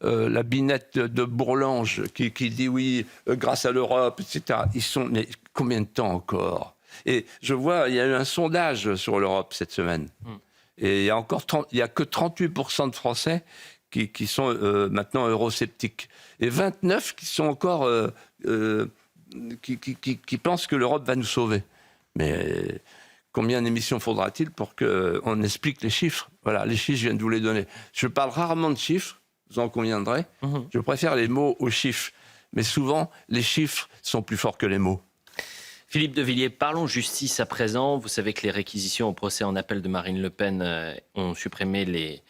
la binette de Bourlange qui dit oui, grâce à l'Europe, etc. Ils sont. Mais combien de temps encore? Et je vois, il y a eu un sondage sur l'Europe cette semaine. Et il y a que 38% de Français qui sont maintenant eurosceptiques. Et 29 qui sont encore. Qui pensent que l'Europe va nous sauver. Mais. Combien d'émissions faudra-t-il pour qu'on explique les chiffres? Voilà, les chiffres, je viens de vous les donner. Je parle rarement de chiffres, vous en conviendrez. Je préfère les mots aux chiffres. Mais souvent, les chiffres sont plus forts que les mots. Philippe de Villiers, parlons justice à présent. Vous savez que les réquisitions au procès en appel de Marine Le Pen ont supprimé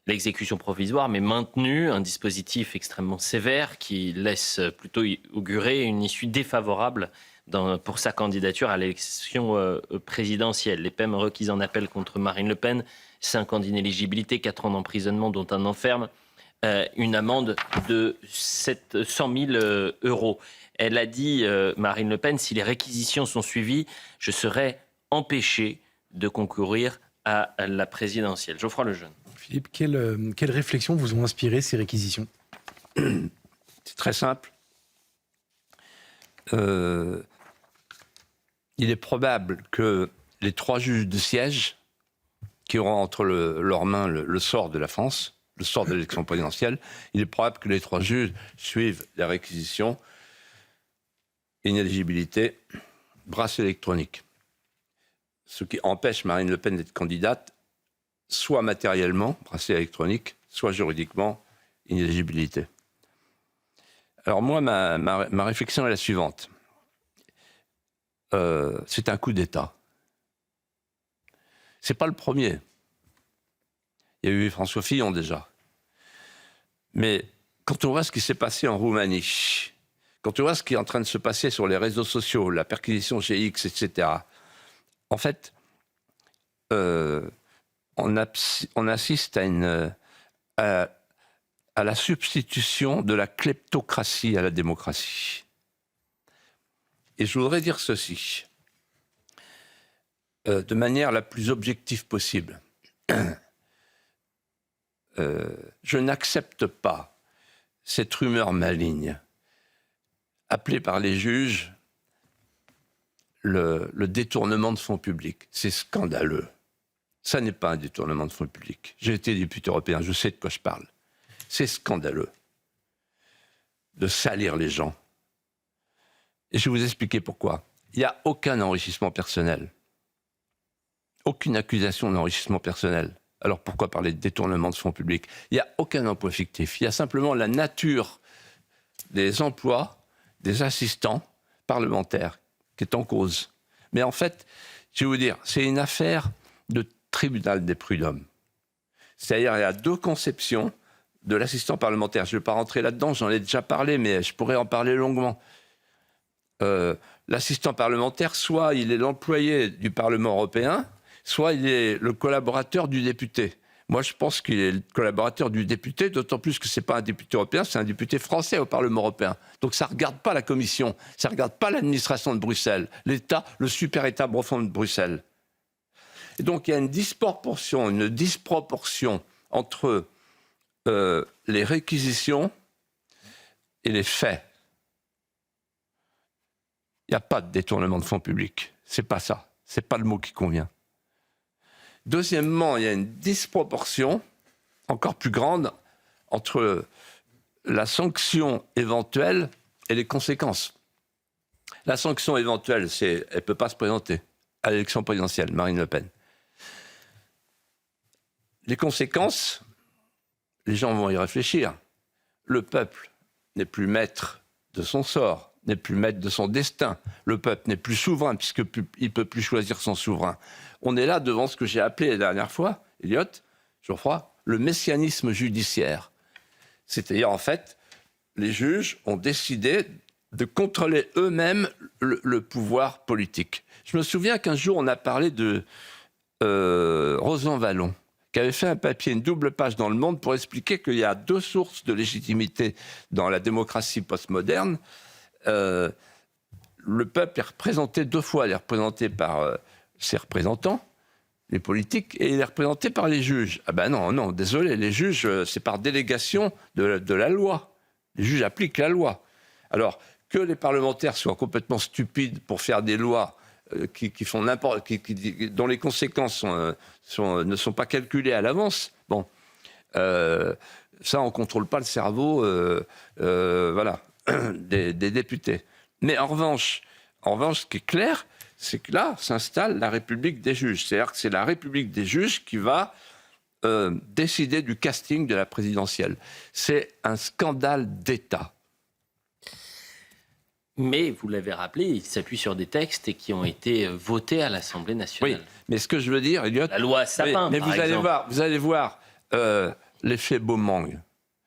l'exécution provisoire, mais maintenu un dispositif extrêmement sévère qui laisse plutôt augurer une issue défavorable pour sa candidature à l'élection présidentielle. Les peines requises en appel contre Marine Le Pen, 5 ans d'inéligibilité, 4 ans d'emprisonnement, dont un an ferme, une amende de 100 000 euros. Elle a dit, Marine Le Pen, si les réquisitions sont suivies, je serai empêché de concourir à la présidentielle. Geoffroy Lejeune. Philippe, quelles réflexions vous ont inspiré ces réquisitions? C'est très simple. Il est probable que les 3 juges de siège qui auront entre leurs mains le sort de la France, le sort de l'élection présidentielle, il est probable que les 3 juges suivent la réquisition, inéligibilité, bracelet électronique. Ce qui empêche Marine Le Pen d'être candidate, soit matériellement, bracelet électronique, soit juridiquement, inéligibilité. Alors moi, ma réflexion est la suivante. C'est un coup d'État. C'est pas le premier. Il y a eu François Fillon déjà. Mais quand on voit ce qui s'est passé en Roumanie, quand on voit ce qui est en train de se passer sur les réseaux sociaux, la perquisition chez X, etc., en fait, on assiste à la substitution de la kleptocratie à la démocratie. Et je voudrais dire ceci, de manière la plus objective possible. Je n'accepte pas cette rumeur maligne, appelée par les juges le détournement de fonds publics. C'est scandaleux. Ça n'est pas un détournement de fonds publics. J'ai été député européen, je sais de quoi je parle. C'est scandaleux de salir les gens. Et je vais vous expliquer pourquoi. Il n'y a aucun enrichissement personnel. Aucune accusation d'enrichissement personnel. Alors pourquoi parler de détournement de fonds publics? Il n'y a aucun emploi fictif. Il y a simplement la nature des emplois des assistants parlementaires qui est en cause. Mais en fait, je vais vous dire, c'est une affaire de tribunal des prud'hommes. C'est-à-dire il y a 2 conceptions de l'assistant parlementaire. Je ne vais pas rentrer là-dedans, j'en ai déjà parlé, mais je pourrais en parler longuement. L'assistant parlementaire, soit il est l'employé du Parlement européen, soit il est le collaborateur du député. Moi, je pense qu'il est le collaborateur du député, d'autant plus que ce n'est pas un député européen, c'est un député français au Parlement européen. Donc ça ne regarde pas la Commission, ça ne regarde pas l'administration de Bruxelles, l'État, le super État profond de Bruxelles. Et donc il y a une disproportion entre les réquisitions et les faits. Il n'y a pas de détournement de fonds publics. C'est pas ça. C'est pas le mot qui convient. Deuxièmement, il y a une disproportion encore plus grande entre la sanction éventuelle et les conséquences. La sanction éventuelle, c'est elle ne peut pas se présenter à l'élection présidentielle, Marine Le Pen. Les conséquences, les gens vont y réfléchir. Le peuple n'est plus maître de son sort, n'est plus maître de son destin. Le peuple n'est plus souverain, puisqu'il ne peut plus choisir son souverain. On est là devant ce que j'ai appelé la dernière fois, Elliot, Geoffroy, le messianisme judiciaire. C'est-à-dire, en fait, les juges ont décidé de contrôler eux-mêmes le pouvoir politique. Je me souviens qu'un jour, on a parlé de Rosan Vallon, qui avait fait un papier, une double page dans Le Monde, pour expliquer qu'il y a 2 sources de légitimité dans la démocratie postmoderne. Le peuple est représenté 2 fois. Il est représenté par ses représentants, les politiques, et il est représenté par les juges. Ah ben non, désolé, les juges, c'est par délégation de la loi. Les juges appliquent la loi. Alors, que les parlementaires soient complètement stupides pour faire des lois qui font dont les conséquences ne sont pas calculées à l'avance, bon, ça, on ne contrôle pas le cerveau voilà, des députés. Mais en revanche, ce qui est clair, c'est que là s'installe la République des juges. C'est-à-dire que c'est la République des juges qui va décider du casting de la présidentielle. C'est un scandale d'État. Mais, vous l'avez rappelé, il s'appuie sur des textes qui ont été votés à l'Assemblée nationale. Oui, mais ce que je veux dire, Elliot... La loi Sapin, mais par vous exemple. Vous allez voir l'effet Beaumang.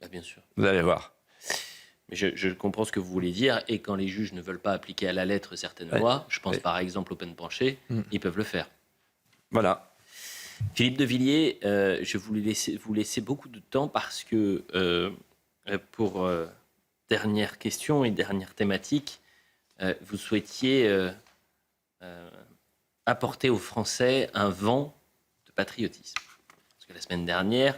Ah, bien sûr. Vous allez voir. Mais je comprends ce que vous voulez dire. Et quand les juges ne veulent pas appliquer à la lettre certaines lois, je pense par exemple au peine penchée, ils peuvent le faire. Voilà. Philippe de Villiers, je voulais vous laisser beaucoup de temps parce que pour dernière question et dernière thématique, vous souhaitiez apporter aux Français un vent de patriotisme. Parce que la semaine dernière,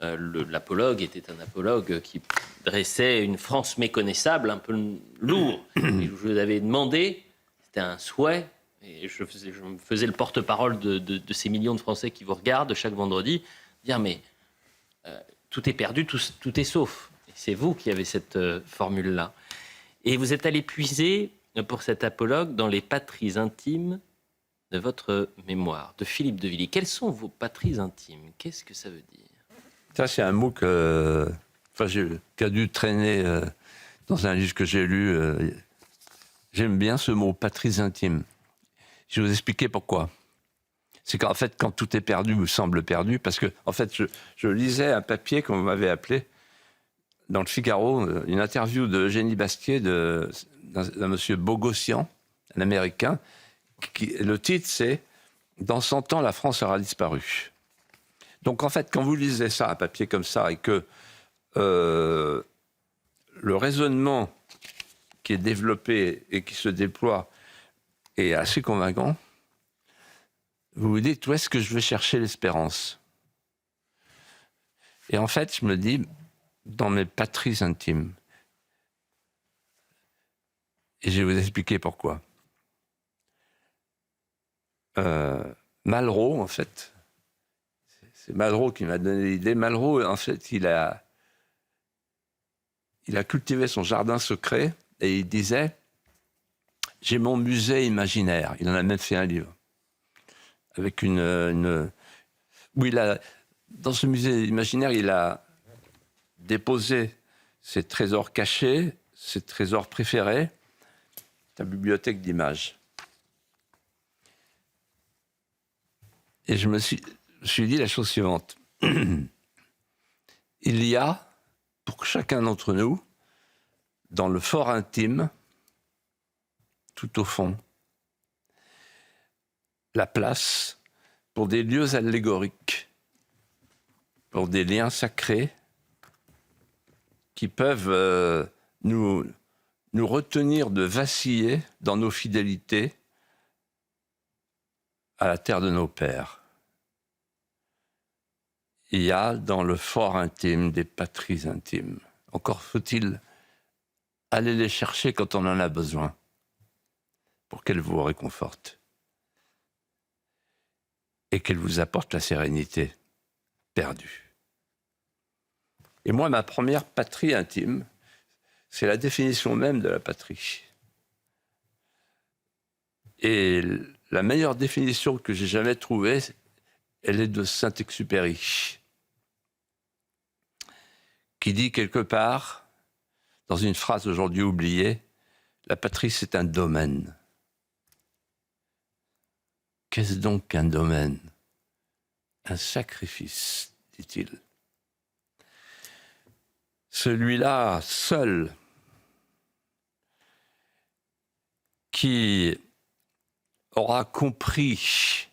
l'apologue était un apologue qui dressait une France méconnaissable, un peu lourd. Et je vous avais demandé, c'était un souhait, et je me faisais le porte-parole de ces millions de Français qui vous regardent chaque vendredi, dire mais tout est perdu, tout est sauf. Et c'est vous qui avez cette formule-là. Et vous êtes allé puiser pour cet apologue dans les patries intimes de votre mémoire, de Philippe de Villiers. Quelles sont vos patries intimes? Qu'est-ce que ça veut dire? Ça, c'est un mot qui a dû traîner dans un livre que j'ai lu. J'aime bien ce mot, patries intimes. Je vais vous expliquer pourquoi. C'est qu'en fait, quand tout est perdu ou semble perdu, parce que en fait, je lisais un papier qu'on m'avait appelé dans le Figaro, une interview de Eugénie Bastier d'un monsieur Bogossian, un Américain. Le titre, c'est « Dans 100 ans, la France aura disparu ». Donc en fait, quand vous lisez ça, un papier comme ça, et que le raisonnement qui est développé et qui se déploie est assez convaincant, vous vous dites, où est-ce que je vais chercher l'espérance? Et en fait, je me dis, dans mes patries intimes. Et je vais vous expliquer pourquoi. Malraux, en fait, c'est Malraux qui m'a donné l'idée. Malraux, en fait, il a cultivé son jardin secret et il disait « J'ai mon musée imaginaire ». Il en a même fait un livre. Avec où dans ce musée imaginaire, il a déposé ses trésors cachés, ses trésors préférés, sa bibliothèque d'images. Et je me suis dit la chose suivante. Il y a, pour chacun d'entre nous, dans le fort intime, tout au fond, la place pour des lieux allégoriques, pour des liens sacrés qui peuvent nous retenir de vaciller dans nos fidélités à la terre de nos pères. Il y a dans le fort intime des patries intimes. Encore faut-il aller les chercher quand on en a besoin, pour qu'elles vous réconfortent et qu'elles vous apportent la sérénité perdue. Et moi, ma première patrie intime, c'est la définition même de la patrie. Et la meilleure définition que j'ai jamais trouvée, elle est de Saint-Exupéry, qui dit quelque part, dans une phrase aujourd'hui oubliée, La patrie, c'est un domaine. Qu'est-ce donc qu'un domaine? Un sacrifice, dit-il. Celui-là seul qui aura compris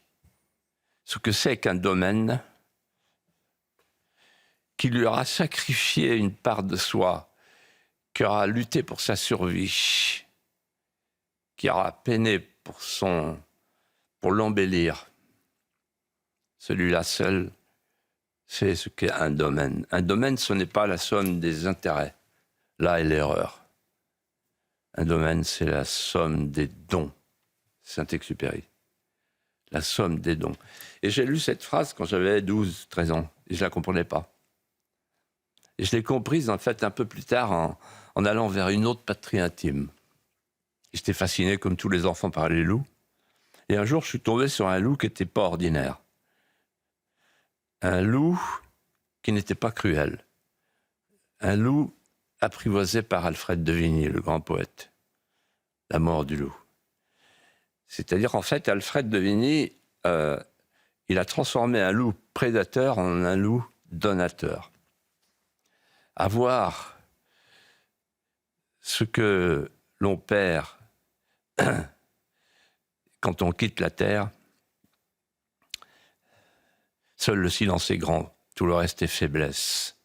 ce que c'est qu'un domaine, qui lui aura sacrifié une part de soi, qui aura lutté pour sa survie, qui aura peiné pour l'embellir. Celui-là seul, c'est ce qu'est un domaine. Un domaine, ce n'est pas la somme des intérêts. Là est l'erreur. Un domaine, c'est la somme des dons. Saint-Exupéry. La somme des dons. Et j'ai lu cette phrase quand j'avais 12, 13 ans, et je ne la comprenais pas. Et je l'ai comprise, en fait, un peu plus tard, en allant vers une autre patrie intime. J'étais fasciné, comme tous les enfants, par les loups. Et un jour, je suis tombé sur un loup qui n'était pas ordinaire. Un loup qui n'était pas cruel. Un loup apprivoisé par Alfred de Vigny, le grand poète. La mort du loup. C'est-à-dire, en fait, Alfred de Vigny, il a transformé un loup prédateur en un loup donateur. Avoir ce que l'on perd quand on quitte la terre, seul le silence est grand, tout le reste est faiblesse.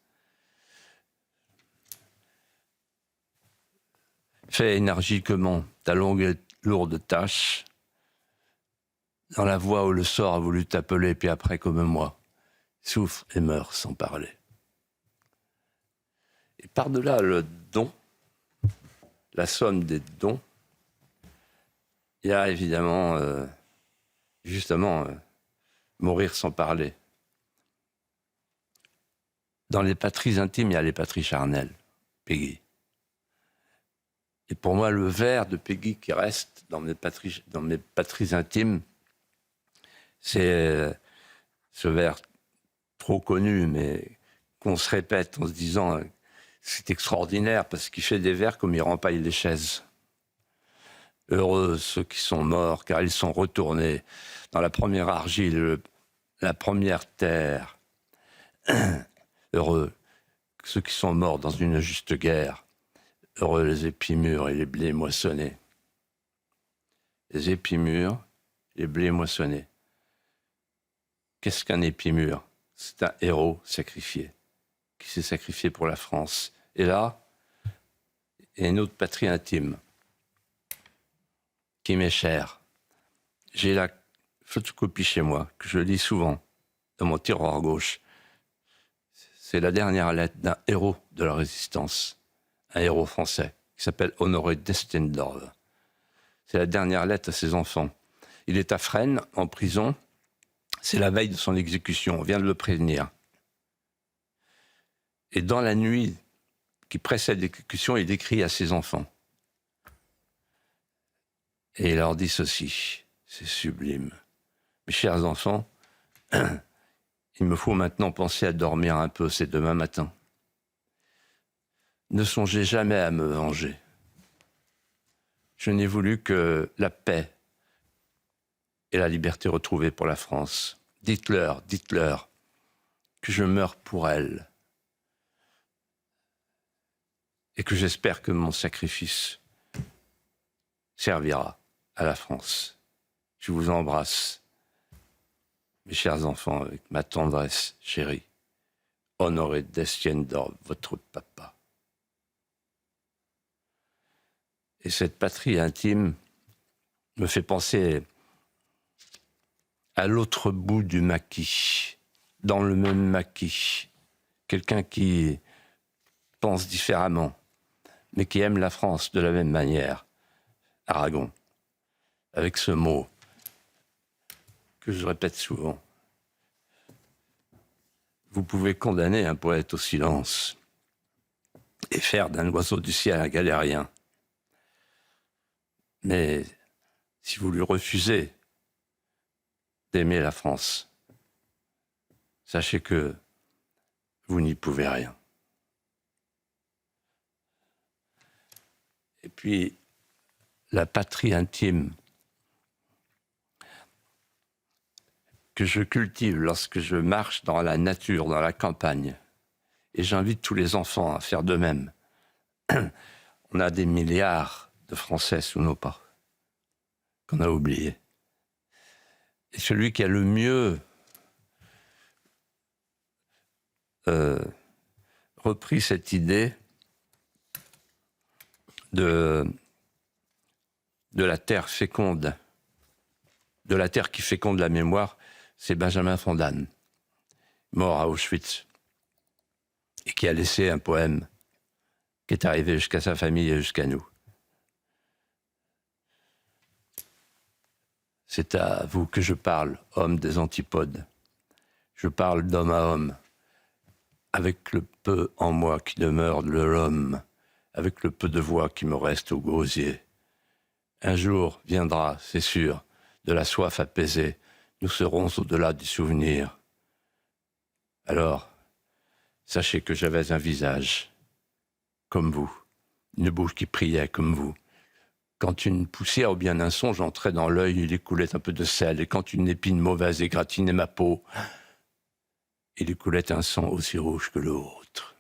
Fais énergiquement ta longue et lourde tâche, dans la voie où le sort a voulu t'appeler, puis après, comme moi, souffre et meurt sans parler. Et par-delà le don, la somme des dons, il y a évidemment, justement, mourir sans parler. Dans les patries intimes, il y a les patries charnelles. Péguy. Et pour moi, le vers de Péguy qui reste dans mes patries intimes, c'est ce vers trop connu, mais qu'on se répète en se disant c'est extraordinaire parce qu'il fait des vers comme il rempaille les chaises. Heureux ceux qui sont morts, car ils sont retournés dans la première argile, la première terre. Heureux ceux qui sont morts dans une juste guerre. Heureux les épis mûrs et les blés moissonnés. Les épis mûrs, les blés moissonnés. Qu'est-ce qu'un épi mûr? C'est un héros sacrifié, qui s'est sacrifié pour la France. Et là, il y a une autre patrie intime, qui m'est chère. J'ai la photocopie chez moi, que je lis souvent, dans mon tiroir gauche. C'est la dernière lettre d'un héros de la Résistance, un héros français, qui s'appelle Honoré d'Estendorf. C'est la dernière lettre à ses enfants. Il est à Fresnes, en prison. C'est la veille de son exécution, on vient de le prévenir. Et dans la nuit qui précède l'exécution, il écrit à ses enfants. Et il leur dit ceci, c'est sublime. Mes chers enfants, il me faut maintenant penser à dormir un peu, c'est demain matin. Ne songez jamais à me venger. Je n'ai voulu que la paix et la liberté retrouvée pour la France. Dites-leur que je meurs pour elle et que j'espère que mon sacrifice servira à la France. Je vous embrasse, mes chers enfants, avec ma tendresse chérie. Honoré d'Estendorf, votre papa. Et cette patrie intime me fait penser à l'autre bout du maquis, dans le même maquis, quelqu'un qui pense différemment, mais qui aime la France de la même manière. Aragon, avec ce mot que je répète souvent. Vous pouvez condamner un poète au silence et faire d'un oiseau du ciel un galérien. Mais si vous lui refusez d'aimer la France, sachez que vous n'y pouvez rien. Et puis, la patrie intime que je cultive lorsque je marche dans la nature, dans la campagne. Et j'invite tous les enfants à faire de même. On a des milliards de Français sous nos pas, qu'on a oubliés. Et celui qui a le mieux repris cette idée de la terre féconde, de la terre qui féconde la mémoire, c'est Benjamin Fondan, mort à Auschwitz, et qui a laissé un poème qui est arrivé jusqu'à sa famille et jusqu'à nous. C'est à vous que je parle, homme des antipodes. Je parle d'homme à homme, avec le peu en moi qui demeure de l'homme, avec le peu de voix qui me reste au gosier. Un jour viendra, c'est sûr, de la soif apaisée, nous serons au-delà du souvenir. Alors, sachez que j'avais un visage, comme vous, une bouche qui priait comme vous. Quand une poussière ou bien un songe entrait dans l'œil, il y coulait un peu de sel, et quand une épine mauvaise égratignait ma peau, il y coulait un sang aussi rouge que le vôtre.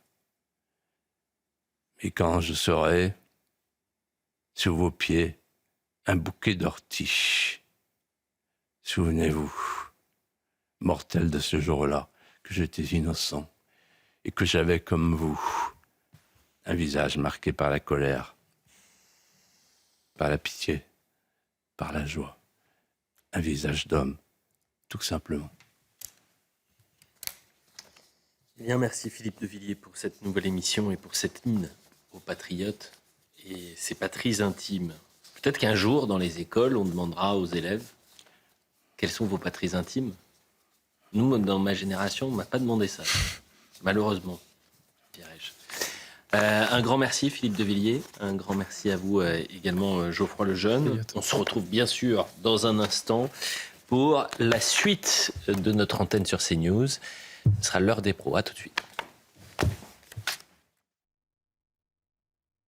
Et quand je serai sous vos pieds un bouquet d'orties, souvenez-vous, mortel de ce jour-là, que j'étais innocent et que j'avais comme vous un visage marqué par la colère, par la pitié, par la joie, un visage d'homme, tout simplement. Eh bien, merci Philippe de Villiers pour cette nouvelle émission et pour cette hymne aux patriotes et ces patries intimes. Peut-être qu'un jour, dans les écoles, on demandera aux élèves quelles sont vos patries intimes. Nous, dans ma génération, on ne m'a pas demandé ça, malheureusement, dirais-je. Un grand merci Philippe de Villiers, un grand merci à vous également Geoffroy Lejeune. On se retrouve bien sûr dans un instant pour la suite de notre antenne sur CNews. Ce sera l'heure des pros. À tout de suite.